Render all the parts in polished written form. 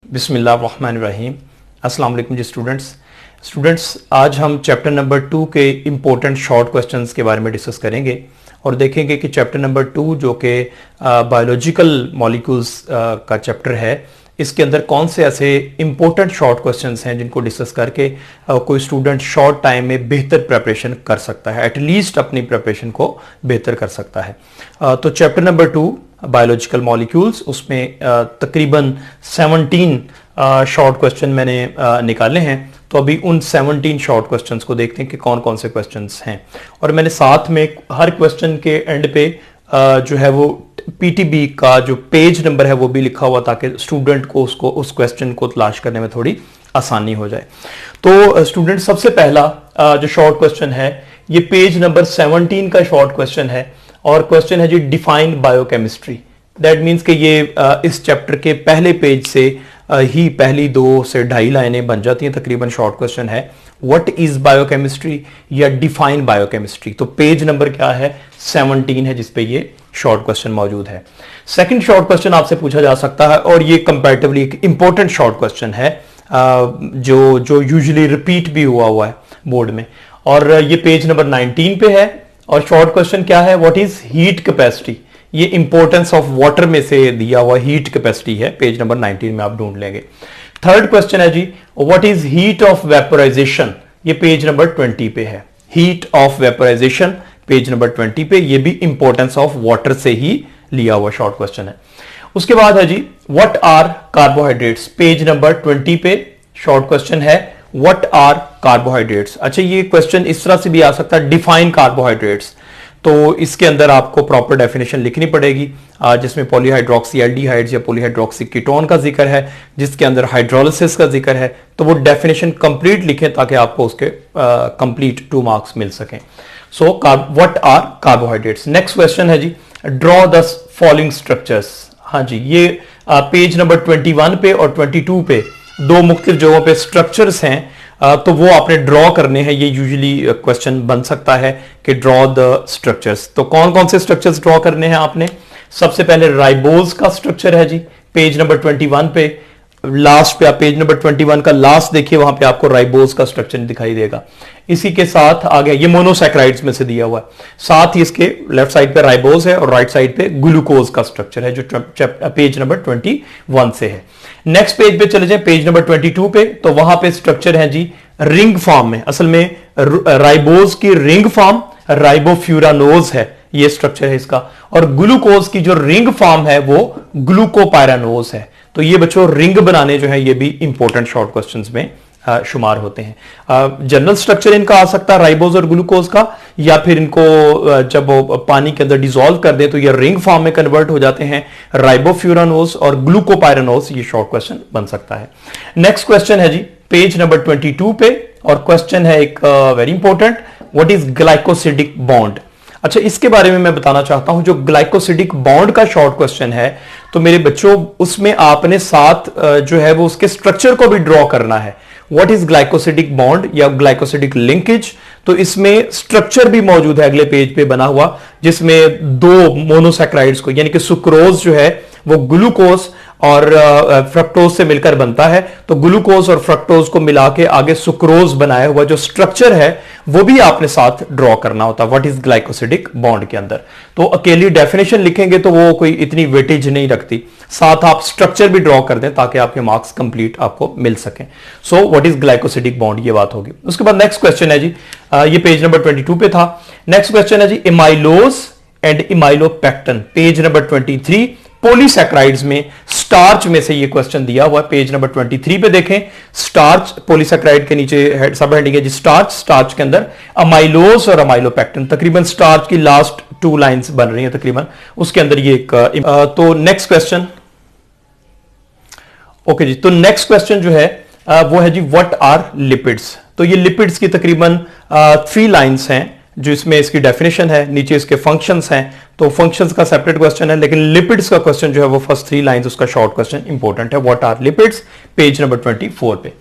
बिस्मिल्लाहिर्रहमानिर्रहीम। अस्सलाम वालेकुम जी स्टूडेंट्स, आज हम चैप्टर नंबर 2 के इम्पोर्टेंट शॉर्ट क्वेश्चंस के बारे में डिस्कस करेंगे और देखेंगे कि चैप्टर नंबर 2 जो कि बायोलॉजिकल मॉलिक्यूल्स का चैप्टर है, इसके अंदर कौन से ऐसे इंपॉर्टेंट शॉर्ट क्वेश्चंस हैं जिनको डिस्कस करके कोई स्टूडेंट शॉर्ट टाइम में बेहतर प्रिपरेशन कर सकता है, एटलीस्ट अपनी प्रिपरेशन को बेहतर कर सकता है। तो चैप्टर नंबर 2 बायोलॉजिकल मॉलिक्यूल्स, उसमें तकरीबन 17 शॉर्ट क्वेश्चन मैंने निकाले हैं। तो अभी उन 17 शॉर्ट क्वेश्चंस को देखते हैं कि कौन कौन से क्वेश्चंस हैं, और मैंने साथ में हर क्वेश्चन के एंड पे जो है वो पीटीबी का जो पेज नंबर है वो भी लिखा हुआ, ताकि स्टूडेंट को उस क्वेश्चन को तलाश करने में थोड़ी आसानी हो जाए। तो स्टूडेंट, सबसे पहला जो शॉर्ट क्वेश्चन है ये पेज नंबर 17 का शॉर्ट क्वेश्चन है, और क्वेश्चन है जी डिफाइन बायोकेमिस्ट्री। दैट मीन्स कि ये इस चैप्टर के पहले पेज से ही पहली 2 से 2.5 लाइनें बन जाती हैं तकरीबन। शॉर्ट क्वेश्चन है व्हाट इज बायोकेमिस्ट्री या डिफाइन बायोकेमिस्ट्री। तो पेज नंबर क्या है? 17 है, जिसपे ये शॉर्ट क्वेश्चन मौजूद है। सेकंड शॉर्ट क्वेश्चन आपसे पूछा जा सकता है, और ये कंपैरेटिवली एक इंपॉर्टेंट शॉर्ट क्वेश्चन है जो यूजुअली रिपीट भी हुआ है बोर्ड में, और ये पेज नंबर 19 पे है। और शॉर्ट क्वेश्चन क्या है? What is heat capacity. ये इंपॉर्टेंस ऑफ वाटर में से दिया हुआ हीट कैपेसिटी है, पेज नंबर 19 में आप ढूंढ लेंगे। थर्ड क्वेश्चन है जी what is heat of vaporisation. ये पेज नंबर 20 पे है। Heat of vaporisation page number 20 पे, ये भी इंपॉर्टेंस ऑफ वाटर से ही लिया हुआ शॉर्ट क्वेश्चन है। उसके बाद है जी what are carbohydrates. Page number 20 पे शॉर्ट क्वेश्चन है व्हाट आर कार्बोहाइड्रेट्स। अच्छा, ये क्वेश्चन इस तरह से भी आ सकता है डिफाइन कार्बोहाइड्रेट्स। तो इसके अंदर आपको प्रॉपर डेफिनेशन लिखनी पड़ेगी, जिसमें पॉलीहाइड्रोक्सी एल्डिहाइड्स या पॉलीहाइड्रोक्सी कीटोन का जिक्र है, जिसके अंदर हाइड्रोलिसिस का जिक्र है। तो वो डेफिनेशन कंप्लीट लिखें ताकि आपको उसके कंप्लीट 2 मार्क्स मिल सकें। So what are carbohydrates. Next question है जी ड्रॉ द फॉलोइंग स्ट्रक्चर्स। हाँ जी, ये पेज नंबर 21 पे और 22 पे 2 मुख्तलिफ जगहों पे स्ट्रक्चर्स हैं, तो वो आपने ड्रॉ करने हैं। ये यूजुअली क्वेश्चन बन सकता है कि ड्रॉ द स्ट्रक्चर्स। तो कौन कौन से स्ट्रक्चर्स ड्रॉ करने हैं आपने? सबसे पहले राइबोज का स्ट्रक्चर है जी, पेज नंबर 21 पे लास्ट पे। आप पेज नंबर 21 का लास्ट देखिए, वहां पे आपको राइबोज का स्ट्रक्चर दिखाई देगा। इसी के साथ आ गया, ये मोनोसैकेराइड्स में से दिया हुआ है, साथ ही इसके लेफ्ट साइड पे राइबोज है और राइट साइड पे ग्लूकोज का स्ट्रक्चर है, जो पेज नंबर 21 से है। नेक्स्ट पेज पे चले जाए, पेज नंबर 22 पे, तो वहां पे स्ट्रक्चर है जी रिंग फॉर्म में। असल में राइबोज की रिंग फॉर्म राइबोफ्यूरानोज है, ये स्ट्रक्चर है इसका, और ग्लूकोज की जो रिंग फॉर्म है वो ग्लूकोपायरानोज है। तो ये बच्चों रिंग बनाने जो है ये भी इंपॉर्टेंट शॉर्ट क्वेश्चंस में शुमार होते हैं। जनरल स्ट्रक्चर इनका आ सकता है राइबोज और ग्लूकोज का, या फिर इनको जब पानी के अंदर डिसॉल्व कर दे तो ये रिंग फॉर्म में कन्वर्ट हो जाते हैं, राइबोफ्यूरानोज और ग्लूकोपायरानोज। ये शॉर्ट क्वेश्चन बन सकता है। नेक्स्ट क्वेश्चन है जी पेज नंबर 22 पे, और क्वेश्चन है एक very important, what is glycosidic bond. अच्छा, इसके बारे में मैं बताना चाहता हूं। जो ग्लाइकोसिडिक बॉन्ड का शॉर्ट क्वेश्चन है, तो मेरे बच्चों उसमें आपने साथ जो है वो उसके स्ट्रक्चर को भी ड्रॉ करना है। व्हाट इज ग्लाइकोसिडिक बॉन्ड या ग्लाइकोसिडिक लिंकेज। तो इसमें स्ट्रक्चर भी मौजूद है अगले पेज पे बना हुआ, जिसमें 2 मोनोसैकेराइड्स को, यानी कि सुक्रोज जो है वो ग्लूकोज और फ्रक्टोज से मिलकर बनता है। तो ग्लूकोज और फ्रक्टोज को मिला के आगे सुक्रोज बनाया हुआ जो स्ट्रक्चर है वो भी आपने साथ ड्रॉ करना होता है व्हाट इज ग्लाइकोसिडिक बॉन्ड के अंदर। तो अकेली डेफिनेशन लिखेंगे तो वो कोई इतनी वेटेज नहीं रखती, साथ आप स्ट्रक्चर भी ड्रॉ कर दें ताकि आपके मार्क्स कंप्लीट आपको मिल सकें। So what is glycosidic bond, ये बात होगी। उसके बाद नेक्स्ट क्वेश्चन है जी, ये पेज नंबर 22 पे था। नेक्स्ट क्वेश्चन है जी इमाइलोज एंड इमाइलोपेक्टिन, पेज नंबर 23। पॉलीसैकेराइड्स में स्टार्च में से ये क्वेश्चन दिया हुआ है, पेज नंबर 23 पे देखें। स्टार्च, पॉलीसैकेराइड के नीचे सब हेडिंग है जी स्टार्च, स्टार्च के अंदर अमाइलोज और अमाइलोपेक्टिन। तकरीबन स्टार्च की लास्ट 2 लाइंस बन रही हैं तकरीबन, उसके अंदर ये एक तो नेक्स्ट क्वेश्चन, ओके जी। तो नेक्स्ट क्वेश्चन जो है वो है जी व्हाट आर लिपिड्स। तो ये लिपिड्स की तकरीबन 3 लाइंस हैं, जो इसमें इसकी डेफिनेशन है, नीचे इसके फंक्शंस हैं। तो फंक्शंस का सेपरेट क्वेश्चन है, लेकिन लिपिड्स का क्वेश्चन जो है वो फर्स्ट 3 लाइंस उसका शॉर्ट क्वेश्चन इंपॉर्टेंट है। What are lipids, page number 24 पे।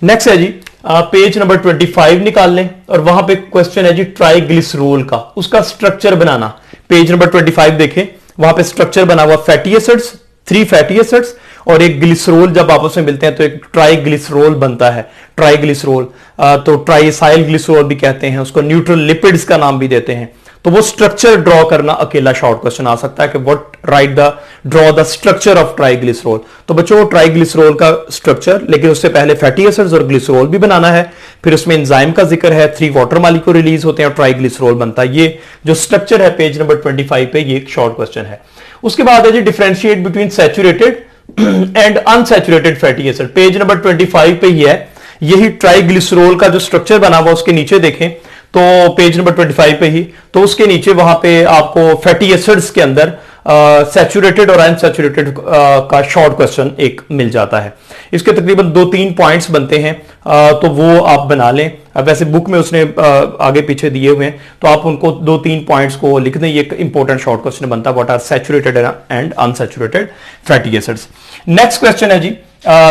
नेक्स्ट है जी पेज नंबर 25 निकाल लें, और वहां पे क्वेश्चन है जी ट्राइग्लिसरोल का, उसका स्ट्रक्चर बनाना। पेज नंबर 25 देखें, वहां पे स्ट्रक्चर बना हुआ फैटी एसिड्स, 3 फैटी एसिड्स और एक ग्लिसरोल जब आपस में मिलते हैं तो एक ट्राइग्लिसरोल बनता है, ट्राइग्लिसरोल। तो ट्राइसाइल ग्लिसरोल भी कहते हैं उसको, न्यूट्रल लिपिड्स का नाम भी देते हैं। तो वो स्ट्रक्चर ड्रॉ करना अकेला शॉर्ट क्वेश्चन आ सकता है कि what write the draw the structure of triglycerol. तो बच्चों ट्राइग्लिसरोल का स्ट्रक्चर, लेकिन उससे पहले फैटी एसिड्स और ग्लिसरोल भी बनाना है, फिर उसमें एंजाइम का जिक्र है, 3 वाटर मॉलिक्यूल रिलीज होते हैं और ट्राइग्लिसरोल बनता है। ये जो स्ट्रक्चर है पेज नंबर 25 पे, ये एक शॉर्ट क्वेश्चन है। उसके बाद है जी differentiate between saturated and unsaturated fatty acid, page number 25 पे ही है। यही ट्राइग्लिसरोल का जो स्ट्रक्चर बना हुआ उसके नीचे देखें तो पेज नंबर 25 पे ही, तो उसके नीचे वहां पे आपको फैटी एसिड्स के अंदर सैचुरेटेड और अनसैचुरेटेड का शॉर्ट क्वेश्चन एक मिल जाता है। इसके तकरीबन 2-3 पॉइंट्स बनते हैं, तो वो आप बना लें। अब वैसे बुक में उसने आगे पीछे दिए हुए हैं, तो आप उनको 2-3 पॉइंट्स को लिख दें। ये एक इंपॉर्टेंट शॉर्ट क्वेश्चन बनता है, what are saturated and unsaturated fatty acids. Next question है जी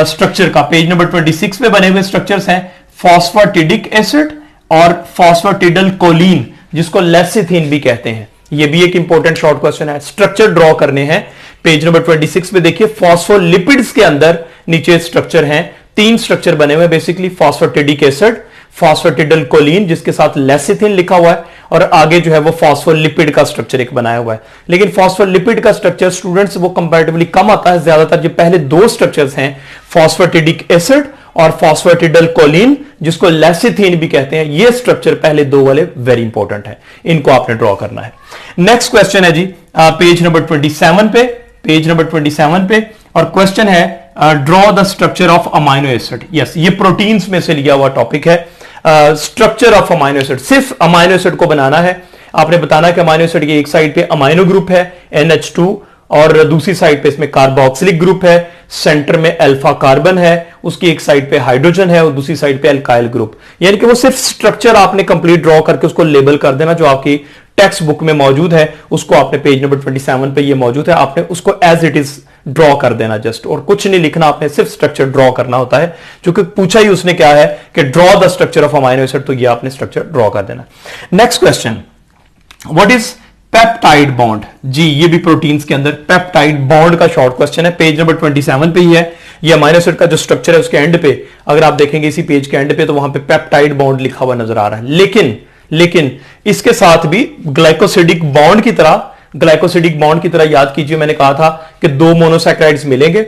स्ट्रक्चर का, पेज नंबर 26 पे बने हुए स्ट्रक्चर्स हैं फॉस्फेटिडिक एसिड और फॉस्फेटिडिल कोलिन, जिसको लेसिथिन भी कहते हैं। ये भी एक इंपॉर्टेंट शॉर्ट क्वेश्चन है। स्ट्रक्चर ड्रॉ करने हैं, पेज नंबर 26 पे देखिए। फॉस्फोलिपिड्स के अंदर नीचे स्ट्रक्चर हैं, 3 स्ट्रक्चर बने हुए basically, phosphatidic acid, phosphatidyl choline जिसके साथ लेसिथिन लिखा हुआ है, और आगे जो है वो फॉस्फोलिपिड का स्ट्रक्चर एक बनाया हुआ है। लेकिन फॉस्फोलिपिड का स्ट्रक्चर स्टूडेंट्स वो कंपैरेटिवली कम आता है। ज्यादातर जो पहले 2 स्ट्रक्चर्स हैं फॉस्फेटिडिक एसिड और फॉस्फेटिडिल कोलिन, जिसको लेसिथिन भी कहते हैं, ये स्ट्रक्चर पहले 2 वाले वेरी इंपॉर्टेंट है, इनको आपने ड्रॉ करना है। नेक्स्ट क्वेश्चन है जी पेज नंबर 27 पे, पेज नंबर 27 पे, और क्वेश्चन है draw the structure of amino acid. Yes, ये प्रोटीन्स में से लिया हुआ टॉपिक है। स्ट्रक्चर ऑफ अमाइनो एसिड, सिर्फ अमाइनो एसिड को बनाना है। आपने बताना कि अमाइनो एसिड की एक साइड पे अमाइनो ग्रुप है NH2, और दूसरी साइड पे इसमें कार्बोक्सिलिक ग्रुप है, सेंटर में अल्फा कार्बन है, उसकी एक साइड पे हाइड्रोजन है और दूसरी साइड पे अल्काइल ग्रुप। यानी कि वो सिर्फ स्ट्रक्चर आपने कंप्लीट ड्रॉ करके उसको लेबल कर देना, जो आपकी टेक्स्ट बुक में मौजूद है उसको आपने पेज नंबर 27 पे ये मौजूद है, आपने उसको एज इट इज ड्रॉ कर देना जस्ट, और कुछ नहीं लिखना, आपने सिर्फ स्ट्रक्चर ड्रॉ करना होता है। क्योंकि पूछा ही उसने क्या है कि draw the structure of amino acid, तो ये आपने स्ट्रक्चर ड्रॉ कर देना। Next question, what is peptide bond. जी ये भी प्रोटीन्स के अंदर पेप्टाइड बॉन्ड का शॉर्ट क्वेश्चन है, पेज नंबर 27 पे ही है। ये अमाइनो एसिड का जो स्ट्रक्चर है उसके एंड पे, अगर आप देखेंगे इसी पेज के एंड पे, तो वहां पे पेप्टाइड बॉन्ड लिखा हुआ नजर आ रहा है। लेकिन इसके साथ भी ग्लाइकोसिडिक बॉन्ड की तरह याद कीजिए, मैंने कहा था कि 2 मोनोसैकेराइड्स मिलेंगे,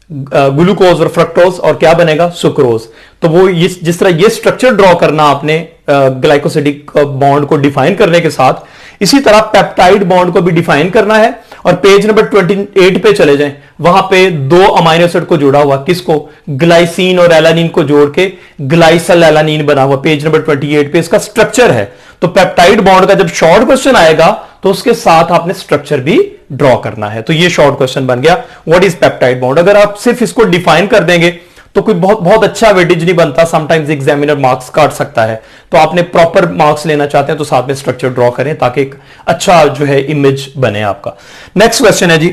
ग्लूकोज और फ्रक्टोज, और क्या बनेगा, सुक्रोज। तो वो जिस तरह ये स्ट्रक्चर ड्रॉ करना आपने ग्लाइकोसिडिक बॉन्ड को डिफाइन करने के साथ, इसी तरह पेप्टाइड बॉन्ड को भी डिफाइन करना है। और पेज नंबर 28 पे चले जाएं, वहां पे 2 अमाइनो एसिड को जोड़ा हुआ, किसको, ग्लाइसिन और एलानिन को जोड़ के ग्लाइसल एलानिन बना हुआ, पेज नंबर 28 पे इसका स्ट्रक्चर है। तो पेप्टाइड बॉन्ड का जब शॉर्ट क्वेश्चन आएगा तो उसके साथ आपने स्ट्रक्चर भी ड्रॉ करना है। तो ये शॉर्ट क्वेश्चन बन गया, व्हाट इज पेप्टाइड बॉन्ड। अगर आप सिर्फ इसको डिफाइन कर देंगे तो कोई बहुत अच्छा वेटेज नहीं बनता, समटाइम्स एग्जामिनर मार्क्स काट सकता है। तो आपने प्रॉपर मार्क्स लेना चाहते हैं तो साथ में स्ट्रक्चर ड्रॉ करें, ताकि एक अच्छा जो है इमेज बने आपका। नेक्स्ट क्वेश्चन है जी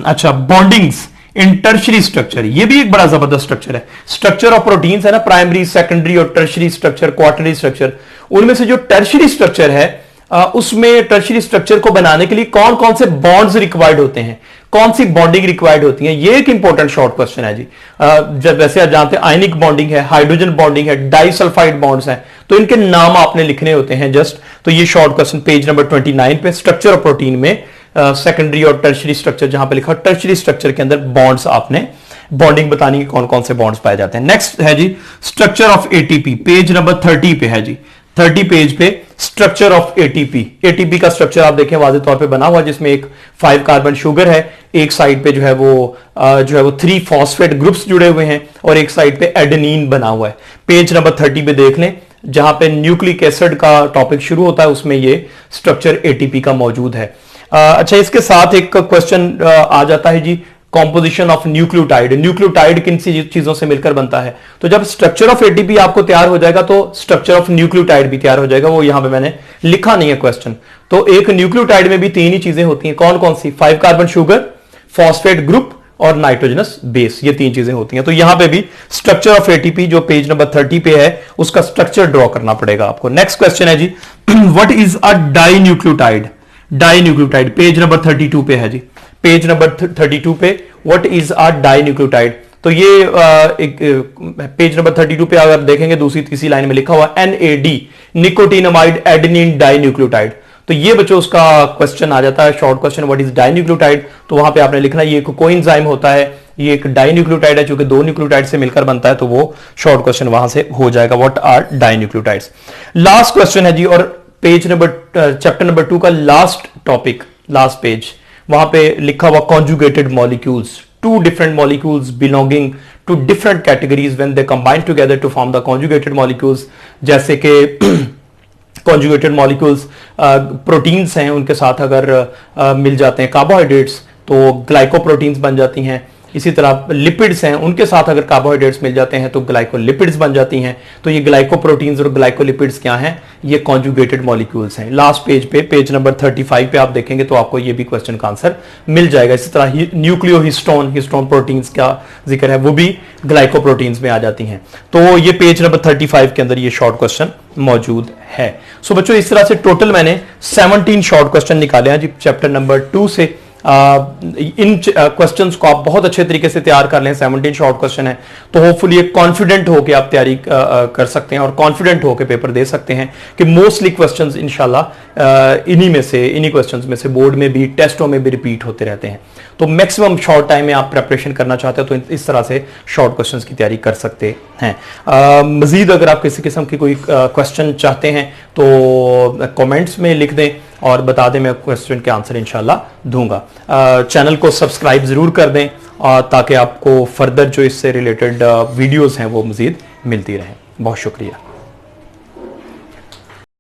अच्छा, बॉन्डिंग्स इन टर्शरी स्ट्रक्चर, ये भी एक बड़ा जबरदस्त स्ट्रक्चर है। स्ट्रक्चर ऑफ प्रोटीन्स है ना, प्राइमरी, सेकेंडरी और टर्शरी स्ट्रक्चर, क्वार्टररी स्ट्रक्चर। उनमें से जो टर्शरी स्ट्रक्चर है उसमें टर्शरी स्ट्रक्चर को बनाने के लिए कौन कौन से बॉन्ड्स रिक्वायर्ड होते हैं, कौन सी बॉन्डिंग रिक्वायर्ड होती है, ये एक इंपॉर्टेंट शॉर्ट क्वेश्चन है जी। जब वैसे आप जानते हैं आयनिक बॉन्डिंग है, हाइड्रोजन बॉन्डिंग है, डाइसल्फाइड बॉन्ड्स हैं, तो इनके नाम आपने लिखने होते हैं जस्ट। तो ये शॉर्ट क्वेश्चन पेज नंबर 29 पे, स्ट्रक्चर ऑफ प्रोटीन में सेकेंडरी और टर्शरी स्ट्रक्चर, जहां पे लिखा टर्शरी स्ट्रक्चर के अंदर बॉन्ड्स, आपने बॉन्डिंग बतानी है कौन कौन से बॉन्ड्स पाए जाते हैं। नेक्स्ट है जी structure of ATP, page number 30 पे है जी, 30 पेज पे स्ट्रक्चर ऑफ एटीपी का स्ट्रक्चर आप देखें वाज़ेह तौर पे बना हुआ, जिसमें एक 5 कार्बन शुगर है, एक साइड पे जो है वो 3 फॉस्फेट ग्रुप्स जुड़े हुए हैं, और एक साइड पे एडेनिन बना हुआ है। पेज नंबर 30 पे देख लें, जहां पे न्यूक्लिक एसिड का टॉपिक शुरू होता है, उसमें ये स्ट्रक्चर एटीपी का मौजूद है। अच्छा, इसके साथ एक क्वेश्चन आ जाता है जी, कॉम्पोजिशन ऑफ न्यूक्लियोटाइड। न्यूक्लियोटाइड किन सी चीजों से मिलकर बनता है। तो जब स्ट्रक्चर ऑफ एटीपी आपको तैयार हो जाएगा तो स्ट्रक्चर ऑफ न्यूक्लियोटाइड भी तैयार हो जाएगा। वो यहां पे मैंने लिखा नहीं है क्वेश्चन। तो एक न्यूक्लियोटाइड में भी 3 ही चीजें होती हैं, कौन कौन सी, 5 कार्बन शुगर, फॉस्फेट ग्रुप और नाइट्रोजनस बेस, ये 3 चीजें होती हैं। तो यहां पे भी स्ट्रक्चर ऑफ एटीपी जो पेज नंबर 30 पे है, उसका स्ट्रक्चर ड्रॉ करना पड़ेगा आपको। नेक्स्ट क्वेश्चन है जी, what is a dinucleotide. Dinucleotide page number 32 पे है जी, पेज नंबर 32 पे, व्हाट इज अ डाइन्यूक्लियोटाइड। तो ये एक पेज नंबर 32 पे अगर देखेंगे दूसरी तीसरी लाइन में लिखा हुआ NAD, निकोटिनामाइड एडेनिन डाइन्यूक्लियोटाइड। तो ये बच्चों उसका क्वेश्चन आ जाता है, short question, what is dinucleotide. तो वहां पे आपने लिखना ये एक कोएंजाइम होता है, ये एक डाइन्यूक्लियोटाइड है, चूंकि 2 न्यूक्लियोटाइड से मिलकर बनता है, तो वो शॉर्ट क्वेश्चन वहां से हो जाएगा, व्हाट आर डाइन्यूक्लियोटाइड्स। लास्ट क्वेश्चन है जी, और पेज नंबर चैप्टर नंबर 2 का लास्ट टॉपिक, लास्ट पेज, वहां पे लिखा हुआ conjugated molecules, 2 different molecules belonging to different categories when they combine together to form the conjugated molecules। जैसे कि conjugated molecules प्रोटीन्स हैं, उनके साथ अगर मिल जाते हैं कार्बोहाइड्रेट्स तो ग्लाइकोप्रोटीन्स बन जाती हैं। इसी तरह लिपिड्स हैं, उनके साथ अगर कार्बोहाइड्रेट्स मिल जाते हैं तो ग्लाइकोलिपिड्स बन जाती हैं। तो ये ग्लाइकोप्रोटीन्स और ग्लाइकोलिपिड्स क्या हैं, ये कॉन्जुगेटेड मॉलिक्यूल्स हैं। लास्ट पेज पे, पेज नंबर 35 पे आप देखेंगे तो आपको ये भी क्वेश्चन का आंसर मिल जाएगा। इसी तरह न्यूक्लियोहिस्टोन, हिस्टोन प्रोटीन्स का जिक्र है, वो भी ग्लाइकोप्रोटीन्स में आ जाती हैं। तो ये पेज नंबर 35 के अंदर ये शॉर्ट क्वेश्चन मौजूद है। सो बच्चों, इस तरह से टोटल मैंने 17 शॉर्ट क्वेश्चन निकाले हैं जी चैप्टर नंबर 2 से। इन क्वेश्चंस को आप बहुत अच्छे तरीके से तैयार कर लें, 17 शॉर्ट क्वेश्चन है, तो होपफुली एक कॉन्फिडेंट होकर आप तैयारी कर सकते हैं और कॉन्फिडेंट होकर पेपर दे सकते हैं कि मोस्टली क्वेश्चंस इंशाल्लाह इन्हीं क्वेश्चंस में से बोर्ड में भी, टेस्टों में भी रिपीट होते रहते हैं। तो मैक्सिमम शॉर्ट टाइम में आप प्रेपरेशन करना चाहते हो तो इस तरह से शॉर्ट क्वेश्चंस की तैयारी कर सकते हैं। मजीद अगर आप किसी किस्म की कोई क्वेश्चन चाहते हैं तो कमेंट्स में लिख दें और बता दें, मैं क्वेश्चन के आंसर इंशाल्लाह दूंगा। चैनल को सब्सक्राइब जरूर कर दें ताकि आपको फर्दर जो इससे रिलेटेड वीडियोस हैं वो मजीद मिलती रहें। बहुत शुक्रिया।